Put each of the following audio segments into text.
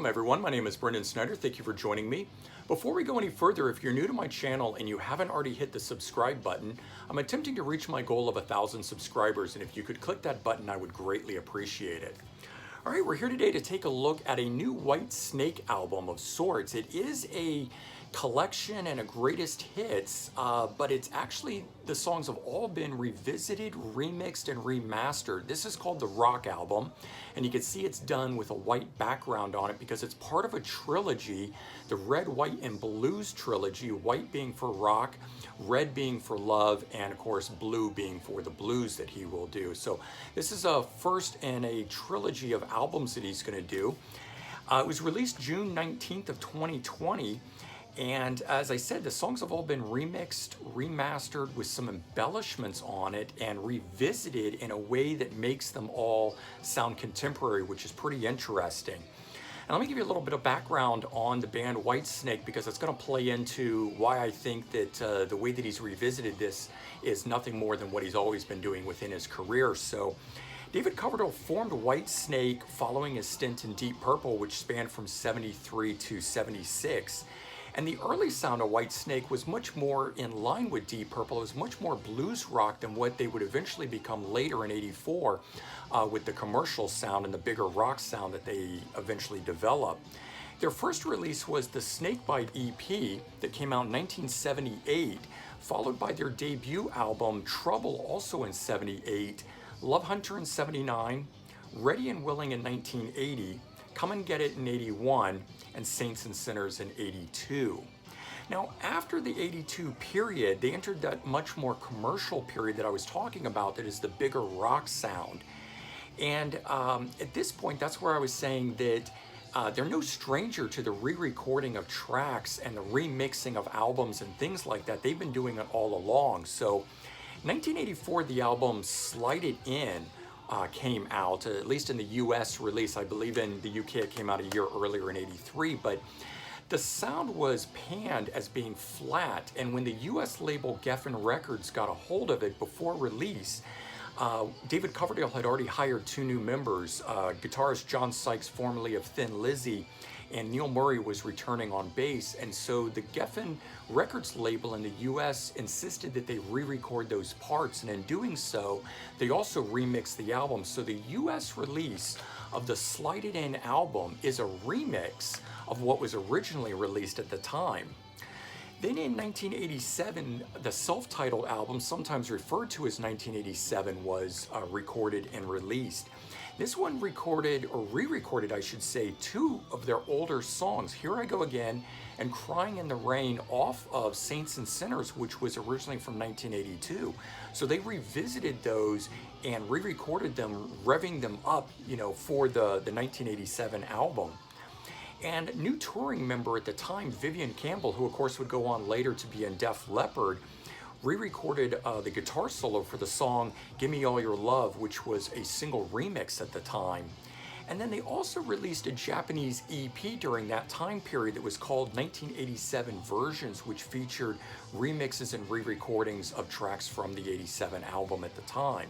Welcome everyone, my name is Brendan Snyder. Thank you for joining me. Before we go any further, if you're new to my channel and you haven't already hit the subscribe button, I'm attempting to reach my goal of 1,000 subscribers, and if you could click that button, I would greatly appreciate it. All right, we're here today to take a look at a new Whitesnake album of sorts. It is a collection and a greatest hits, but it's actually, the songs have all been revisited, remixed, and remastered. This is called the Rock album, and you can see it's done with a white background on it because it's part of a trilogy, the Red, White, and Blues trilogy, white being for rock, red being for love, and of course blue being for the blues that he will do. So this is a first in a trilogy of albums that he's going to do. It was released June 19th of 2020. And as I said, the songs have all been remixed, remastered with some embellishments on it and revisited in a way that makes them all sound contemporary, which is pretty interesting. And let me give you a little bit of background on the band Whitesnake because it's going to play into why I think that the way that he's revisited this is nothing more than what he's always been doing within his career. So David Coverdale formed Whitesnake following his stint in Deep Purple, which spanned from 73 to 76. And the early sound of Whitesnake was much more in line with Deep Purple. It was much more blues rock than what they would eventually become later in '84 with the commercial sound and the bigger rock sound that they eventually developed. Their first release was the Snakebite EP that came out in 1978, followed by their debut album Trouble, also in '78, Love Hunter in '79, Ready and Willing in 1980, Come and Get It in '81, and Saints and Sinners in '82. Now, after the '82 period, they entered that much more commercial period that I was talking about, that is the bigger rock sound. And at this point, that's where I was saying that they're no stranger to the re-recording of tracks and the remixing of albums and things like that. They've been doing it all along. So 1984, the album Slide It In came out, at least in the US release. I believe in the UK it came out a year earlier in '83, but the sound was panned as being flat, and when the US label Geffen Records got a hold of it before release, David Coverdale had already hired two new members, guitarist John Sykes, formerly of Thin Lizzy, and Neil Murray was returning on bass, and so the Geffen Records label in the US insisted that they re-record those parts, and in doing so, they also remixed the album. So the US release of the Slide It In album is a remix of what was originally released at the time. Then in 1987, the self-titled album, sometimes referred to as 1987, was recorded and released. This one recorded, or re-recorded I should say, two of their older songs, Here I Go Again and Crying in the Rain, off of Saints and Sinners, which was originally from 1982. So they revisited those and re-recorded them, revving them up, you know, for the 1987 album. And new touring member at the time, Vivian Campbell, who of course would go on later to be in Def Leppard, re-recorded the guitar solo for the song Give Me All Your Love, which was a single remix at the time. And then they also released a Japanese EP during that time period that was called 1987 Versions, which featured remixes and re-recordings of tracks from the '87 album at the time.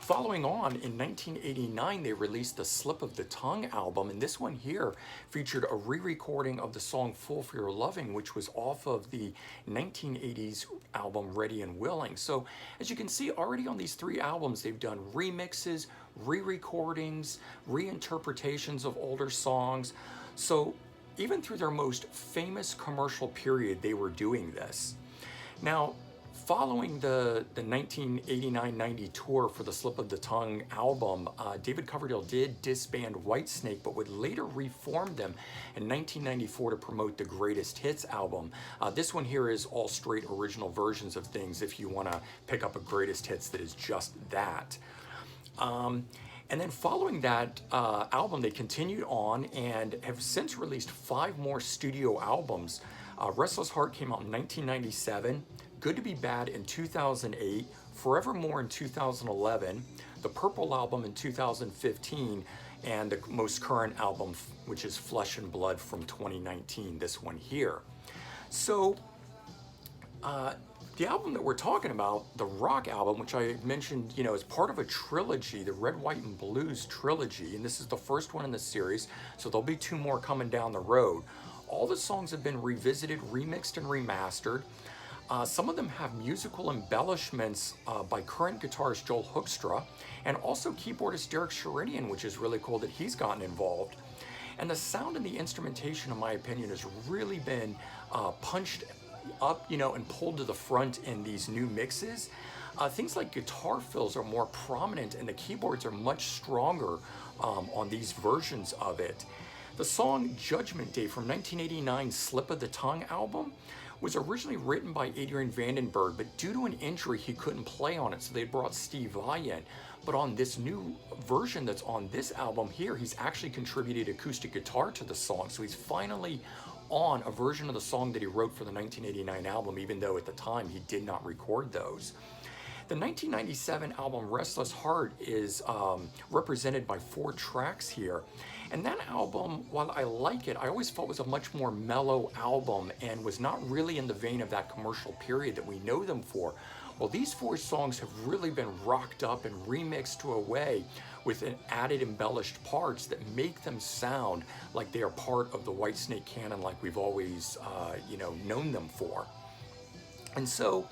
Following on, in 1989, they released the Slip of the Tongue album, and this one here featured a re-recording of the song Fool for Your Loving, which was off of the 1980s album Ready and Willing. So, as you can see, already on these three albums, they've done remixes, re-recordings, reinterpretations of older songs. So, even through their most famous commercial period, they were doing this. Now, following the 1989-90 tour for the Slip of the Tongue album, David Coverdale did disband Whitesnake, but would later reform them in 1994 to promote the Greatest Hits album. This one here is all straight original versions of things if you want to pick up a Greatest Hits that is just that. And then following that album, they continued on and have since released 5 more studio albums. Restless Heart came out in 1997, Good to Be Bad in 2008, Forevermore in 2011, the Purple album in 2015, and the most current album, which is Flesh and Blood from 2019, this one here. So The album that we're talking about, the rock album, which I mentioned, is part of a trilogy, the Red, White, and Blues trilogy, and this is the first one in the series, so there'll be 2 more coming down the road. All the songs have been revisited, remixed, and remastered. Some of them have musical embellishments by current guitarist Joel Hoekstra, and also keyboardist Derek Sherinian, which is really cool that he's gotten involved. And the sound and the instrumentation, in my opinion, has really been punched up, and pulled to the front in these new mixes. Things like guitar fills are more prominent, and the keyboards are much stronger on these versions of it. The song Judgment Day from 1989's Slip of the Tongue album was originally written by Adrian Vandenberg, but due to an injury, he couldn't play on it, so they brought Steve Vai in. But on this new version that's on this album here, he's actually contributed acoustic guitar to the song, so he's finally on a version of the song that he wrote for the 1989 album, even though at the time he did not record those. The 1997 album Restless Heart is represented by 4 tracks here. And that album, while I like it, I always felt was a much more mellow album and was not really in the vein of that commercial period that we know them for. Well, these 4 songs have really been rocked up and remixed to a way with an added embellished parts that make them sound like they are part of the Whitesnake canon like we've always, known them for. And so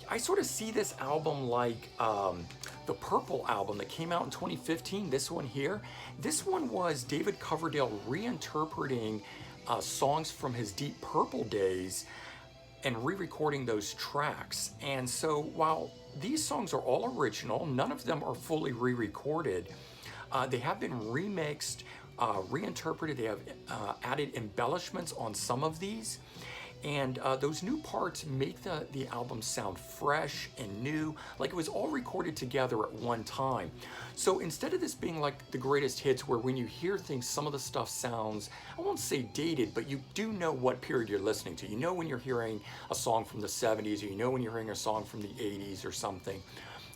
I sort of see this album like the Purple album that came out in 2015, this one here. This one was David Coverdale reinterpreting songs from his Deep Purple days and re-recording those tracks. And so while these songs are all original, none of them are fully re-recorded. They have been remixed, reinterpreted. They have added embellishments on some of these. And those new parts make the album sound fresh and new, like it was all recorded together at one time. So instead of this being like the greatest hits where when you hear things, some of the stuff sounds, I won't say dated, but you do know what period you're listening to. You know when you're hearing a song from the 70s, or you know when you're hearing a song from the 80s or something.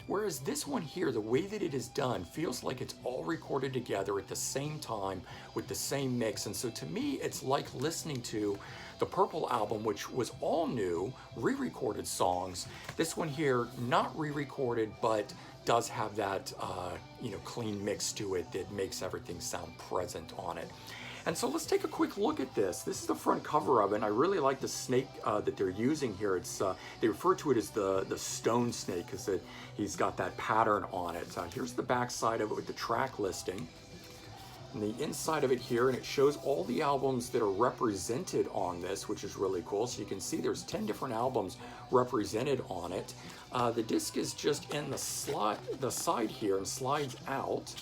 Whereas this one here, the way that it is done, feels like it's all recorded together at the same time with the same mix. And so to me, it's like listening to the Purple album, which was all new, re-recorded songs. This one here, not re-recorded, but does have that, clean mix to it that makes everything sound present on it. And so let's take a quick look at this. This is the front cover of it, and I really like the snake that they're using here. It's they refer to it as the stone snake because he's got that pattern on it. Here's the back side of it with the track listing. And the inside of it here, and it shows all the albums that are represented on this, which is really cool. So you can see there's 10 different albums represented on it. The disc is just in the side here and slides out.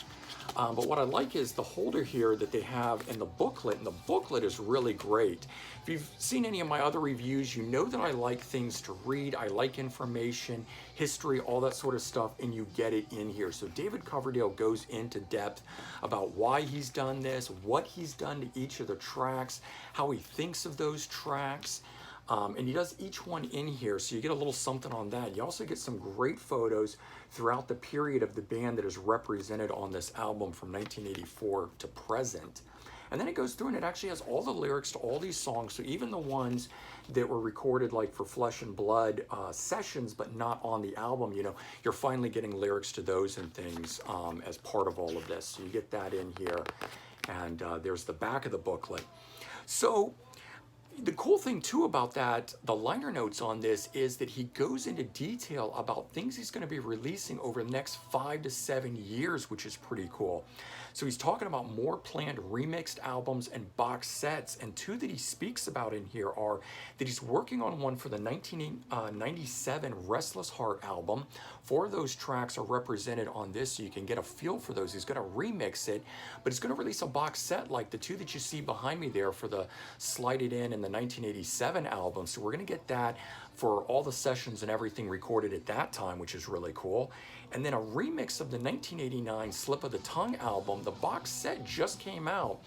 But what I like is the holder here that they have in the booklet, and the booklet is really great. If you've seen any of my other reviews, you know that I like things to read. I like information, history, all that sort of stuff, and you get it in here. So David Coverdale goes into depth about why he's done this, what he's done to each of the tracks, how he thinks of those tracks. And he does each one in here, so you get a little something on that. You also get some great photos throughout the period of the band that is represented on this album from 1984 to present. And then it goes through and it actually has all the lyrics to all these songs, so even the ones that were recorded like for Flesh and Blood sessions but not on the album, you're finally getting lyrics to those and things as part of all of this. So you get that in here, and there's the back of the booklet. So the cool thing too about that, the liner notes on this, is that he goes into detail about things he's going to be releasing over the next 5 to 7 years, which is pretty cool. So he's talking about more planned remixed albums and box sets, and 2 that he speaks about in here are that he's working on one for the 1997 Restless Heart album. 4 of those tracks are represented on this, so you can get a feel for those. He's going to remix it, but he's going to release a box set like the 2 that you see behind me there for the Slide It In and the 1987 album. So we're going to get that for all the sessions and everything recorded at that time, which is really cool. And then a remix of the 1989 Slip of the Tongue album. The box set just came out,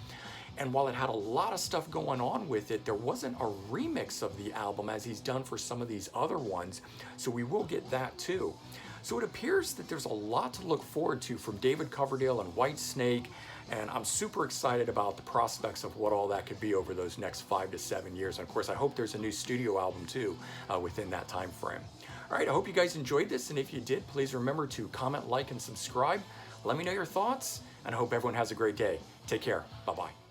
and while it had a lot of stuff going on with it, there wasn't a remix of the album as he's done for some of these other ones, so we will get that too. So it appears that there's a lot to look forward to from David Coverdale and Whitesnake. And I'm super excited about the prospects of what all that could be over those next 5 to 7 years. And of course, I hope there's a new studio album too within that time frame. All right, I hope you guys enjoyed this. And if you did, please remember to comment, like, and subscribe. Let me know your thoughts. And I hope everyone has a great day. Take care. Bye-bye.